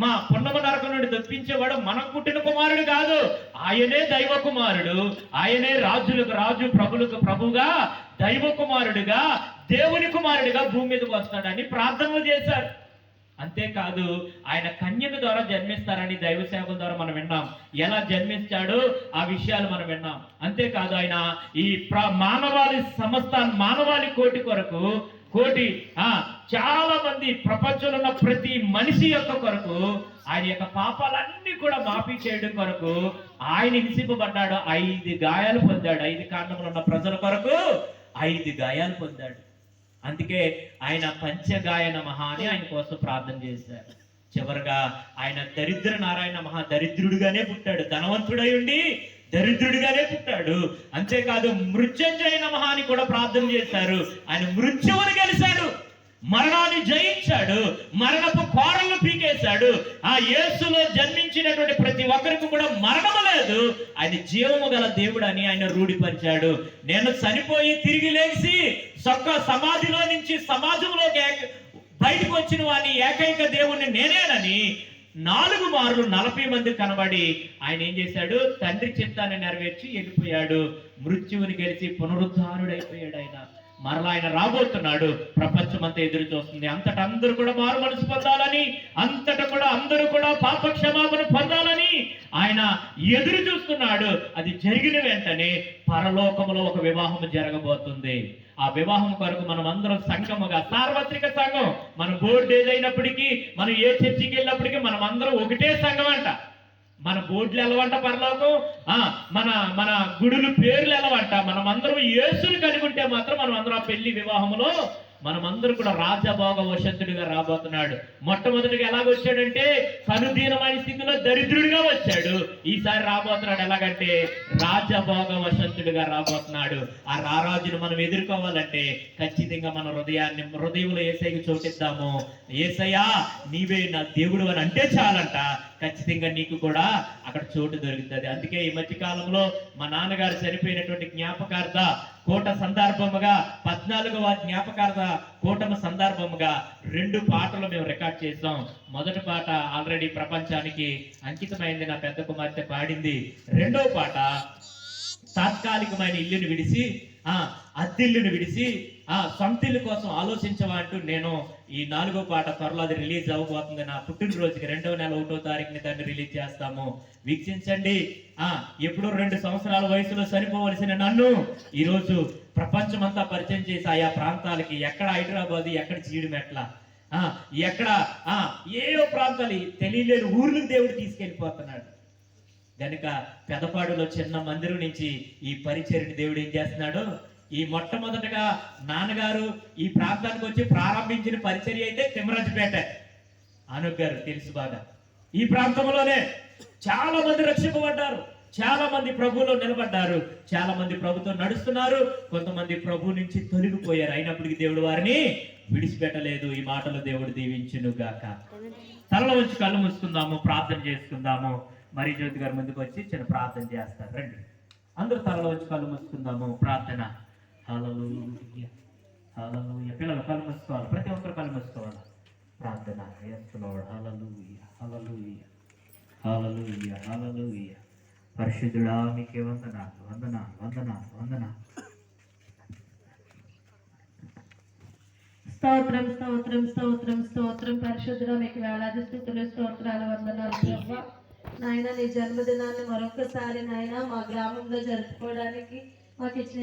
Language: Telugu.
మా పున్నమ నరకం నుండి తప్పించేవాడు మనం పుట్టిన కుమారుడు కాదు, ఆయనే దైవ కుమారుడు, ఆయనే రాజులకు రాజు, ప్రభులకు ప్రభుగా, దైవ కుమారుడిగా, దేవుని కుమారుడిగా భూమి మీదకి వస్తాడని ప్రార్థనలు చేశారు. అంతేకాదు ఆయన కన్యక ద్వారా జన్మిస్తారని దైవ సేవకుల ద్వారా మనం విన్నాం. ఎలా జన్మించాడో ఆ విషయాలు మనం విన్నాం. అంతేకాదు ఆయన ఈ మానవాళి సమస్త మానవాళి కోటి కొరకు చాలా మంది ప్రపంచంలో ఉన్న ప్రతి మనిషి యొక్క కొరకు ఆయన యొక్క పాపాలన్నీ కూడా మాఫీ చేయడం కొరకు ఆయన హింసింపబడ్డాడు. 5 గాయాలు పొందాడు. 5 కాండములు ఉన్న ప్రజల కొరకు 5 గాయాలు పొందాడు. అందుకే ఆయన పంచగాయన మహా అని ఆయన కోసం ప్రార్థన చేశారు. చివరగా ఆయన దరిద్ర నారాయణ మహా దరిద్రుడిగానే పుట్టాడు. ధనవంతుడై ఉండి దరిద్రుడిగానే పుట్టాడు. అంతేకాదు మృత్యుంజయ నమః అని కూడా ప్రార్థన చేశారు. ఆయన మృత్యువుని గెలిచాడు, మరణాన్ని జయించాడు, మరణపు కోరలను పీకేశాడు. ఆ యేసులో జన్మించినటువంటి ప్రతి ఒక్కరికి కూడా మరణము లేదు, ఆయన జీవము గల దేవుడు అని ఆయన రూఢిపరిచాడు. నేను చనిపోయి తిరిగి లేచి సమాధిలో నుంచి సమాజంలోకి బయటకు వచ్చిన వాని ఏకైక దేవుణ్ణి నేనేనని 4 మార్లు 40 మంది కనబడి ఆయన ఏం చేశాడు? తండ్రి చిత్తాన్ని నెరవేర్చి వెళ్ళిపోయాడు. మృత్యువుని గెలిచి పునరుద్ధారుడైపోయాడు. ఆయన మరలా ఆయన రాబోతున్నాడు. ప్రపంచం అంతా ఎదురు చూస్తుంది. అంతటా అందరూ కూడా మారు మనసు పొందాలని, అంతటా కూడా అందరూ కూడా పాప క్షమాపణ పొందాలని ఆయన ఎదురు చూస్తున్నాడు. అది జరిగిన వెంటనే పరలోకములో ఒక వివాహం జరగబోతుంది. ఆ వివాహం కొరకు మనం అందరం సంఘముగా, సార్వత్రిక సంఘం, మన బోర్డు ఏదైనప్పటికీ, మనం ఏ చర్చికి వెళ్ళినప్పటికీ మనం అందరం ఒకటే సంఘం అంట. మన బోర్డులు ఎలవంట పరలోకం, మన మన గుడులు పేర్లు ఎలవంట. మనం అందరం యేసుని కలిగి ఉంటే మాత్రం మనం అందరం ఆ పెళ్లి వివాహంలో మనమందరూ కూడా రాజభోగ వశంతుడిగా రాబోతున్నాడు. మొట్టమొదటిగా ఎలాగొచ్చాడంటే కనుదీనమైన స్థితిలో దరిద్రుడిగా వచ్చాడు. ఈసారి రాబోతున్నాడు ఎలాగంటే రాజభోగ వశంతుడిగా రాబోతున్నాడు. ఆ రారాజును మనం ఎదుర్కోవాలంటే ఖచ్చితంగా మన హృదయంలో యేసయ్యకి చోటిద్దాము. యేసయ్యా నీవే నా దేవుడు అని అంటే చాలంట, ఖచ్చితంగా నీకు కూడా అక్కడ చోటు దొరుకుతుంది. అందుకే ఈ మధ్య కాలంలో మా నాన్నగారు చనిపోయినటువంటి జ్ఞాపకార్థ కోట సందర్భముగా 14వ జ్ఞాపకార్థ కూటమి సందర్భముగా 2 పాటలు మేము రికార్డ్ చేసాం. మొదటి పాట ఆల్రెడీ ప్రపంచానికి అంకితమైంది, నా పెద్ద కుమార్తె పాడింది. 2వ పాట తాత్కాలికమైన ఇల్లుని విడిచి అద్దిల్లుని విడిచి సొంతిల్లు కోసం ఆలోచించవా అంటూ నేను ఈ 4వ పాట త్వరలో అది రిలీజ్ అవ్వబోతుంది. నా పుట్టినరోజుకి 2వ నెల 1వ తారీఖుని దాన్ని రిలీజ్ చేస్తాము. వీక్షించండి. ఎప్పుడో 2 సంవత్సరాల వయసులో చనిపోవలసిన నన్ను ఈరోజు ప్రపంచమంతా పరిచయం చేసి ఆయా ప్రాంతాలకి, ఎక్కడ హైదరాబాద్, ఎక్కడ చీడిమెట్ల, ఎక్కడ ఏయో ప్రాంతాలు తెలియలేని ఊర్లకు దేవుడు తీసుకెళ్ళిపోతున్నాడు. కనుక పెదపాడులో చిన్న మందిరం నుంచి ఈ పరిచర్ని దేవుడు ఏం చేస్తున్నాడు? ఈ మొట్టమొదటగా నాన్నగారు ఈ ప్రాంతానికి వచ్చి ప్రారంభించిన పరిచర్య అయితే తిమ్మరాజుపేట. అనుగారు తెలుసు బాగా. ఈ ప్రాంతంలోనే చాలా మంది రక్షింపబడ్డారు, చాలా మంది ప్రభువులో నిలబడ్డారు, చాలా మంది ప్రభుతో నడుస్తున్నారు, కొంతమంది ప్రభు నుంచి తొలగిపోయారు. అయినప్పటికీ దేవుడు వారిని విడిచిపెట్టలేదు. ఈ మాటలు దేవుడు దీవించును గాక. తలలో వచ్చి కళ్ళు మూసుకుందాము, ప్రార్థన చేసుకుందాము. మరి జ్యోతి గారు ముందుకు వచ్చి చిన్న ప్రార్థన చేస్తారు. రండి, అందరూ తలలో వచ్చి కళ్ళు మూసుకుందాము. ప్రార్థన. హల్లెలూయా, హల్లెలూయా. పిల్లలు కళ్ళు మూసుకోవాలి, ప్రతి ఒక్కరు కళ్ళు మూసుకోవాలి. ప్రార్థన. యేసు లార్డ్. హల్లెలూయా, హల్లెలూయా, హల్లెలూయా, హల్లెలూయా. పరిశుద్ధుడా మీకే వందనాలు, వందనాలు, వందనాలు, వందనాలు. స్తోత్రం, స్తోత్రం, స్తోత్రం, స్తోత్రం. పరిశుద్ధుడా మీకు వేలాది స్తుతులు, స్తోత్రాలు, వందనాలు ప్రభువా. నాయన నీ జన్మదినాన్ని మరొకసారి నాయన మా గ్రామంలో జరుపుకోవడానికి మాకు ఇచ్చిన